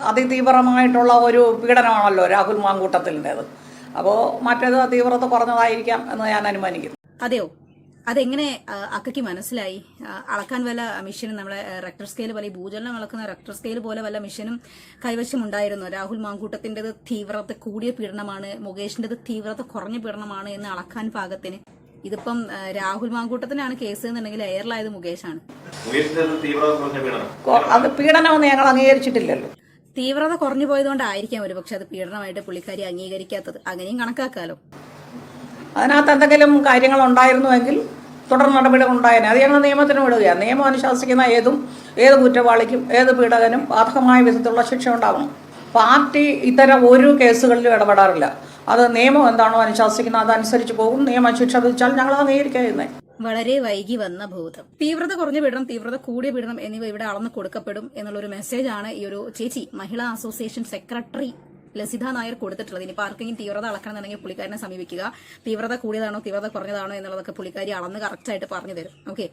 അതിതീവ്രമായിട്ടുള്ള ഒരു പീഡനമാണല്ലോ രാഹുൽ മാങ്കൂട്ടത്തിൻ്റെത്. അപ്പോൾ മറ്റേത് തീവ്രത കുറഞ്ഞതായിരിക്കാം എന്ന് ഞാൻ അനുമാനിക്കുന്നു. അതെയോ? അതെങ്ങനെ അക്കയ്ക്ക് മനസ്സിലായി? അളക്കാൻ വല്ല മെഷീനും, നമ്മളെ റെക്ടർ സ്കെയിൽ പോലെ, ഈ ഭൂചലനം അളക്കുന്ന റെക്ടർ സ്കെയിൽ പോലെ വല്ല മെഷീനും കൈവശം ഉണ്ടായിരുന്നു? രാഹുൽ മാങ്കൂട്ടത്തിൻ്റെത് തീവ്രത കൂടിയ പീഡനമാണ്, മുകേഷിന്റേത് തീവ്രത കുറഞ്ഞ പീഡനമാണ് എന്ന് അളക്കാൻ പാകത്തിന്. ഇതിപ്പം രാഹുൽ മാങ്കൂട്ടത്തിനാണ് കേസ് എന്നുണ്ടെങ്കിൽ എയറിലായത് മുകേഷാണ്. അത് പീഡനമൊന്നും ഞങ്ങൾ അംഗീകരിച്ചിട്ടില്ലല്ലോ. തീവ്രത കുറഞ്ഞു പോയതുകൊണ്ടായിരിക്കാം ഒരു പക്ഷെ അത് പീഡനമായിട്ട് പുള്ളിക്കാരി അംഗീകരിക്കാത്തത്. അങ്ങനെയും കണക്കാക്കാലോ. അതിനകത്ത് എന്തെങ്കിലും കാര്യങ്ങൾ ഉണ്ടായിരുന്നുവെങ്കിൽ തുടർ നടപടികൾ ഉണ്ടായേനെ. അത് ഞങ്ങൾ നിയമത്തിന് വിടുകയാണ്. നിയമം അനുശാസിക്കുന്ന ഏത് കുറ്റവാളിക്കും ഏത് പീഡകനും ബാധകമായ വിധത്തിലുള്ള ശിക്ഷ ഉണ്ടാവണം. പാർട്ടി ഇത്തരം ഒരു കേസുകളിലും ഇടപെടാറില്ല. അത് നിയമം എന്താണോ അനുശാസിക്കുന്നത് അതനുസരിച്ച് പോകും. നിയമം ശിക്ഷ വിധിച്ചാൽ ഞങ്ങൾ അംഗീകരിക്കുന്നത്. വളരെ വൈകി വന്ന ഭൂതം. തീവ്രത കുറഞ്ഞ പീഡനം, തീവ്രത കൂടിയ പീഡനം എന്നിവ ഇവിടെ അളന്ന് കൊടുക്കപ്പെടും എന്നുള്ളൊരു മെസ്സേജാണ് ഈ ഒരു ചേച്ചി, മഹിളാ അസോസിയേഷൻ സെക്രട്ടറി ലസിത നായർ കൊടുത്തിട്ടുള്ളത്. ഇനിയിപ്പോൾ ആർക്കെങ്കിലും തീവ്രത അളക്കണമെന്നുണ്ടെങ്കിൽ പുള്ളിക്കാരനെ സമീപിക്കുക. തീവ്രത കൂടിയതാണോ തീവ്രത കുറഞ്ഞതാണോ എന്നുള്ളതൊക്കെ പുള്ളിക്കാരി അളന്ന് കറക്റ്റായിട്ട് പറഞ്ഞു തരും. ഓക്കെ.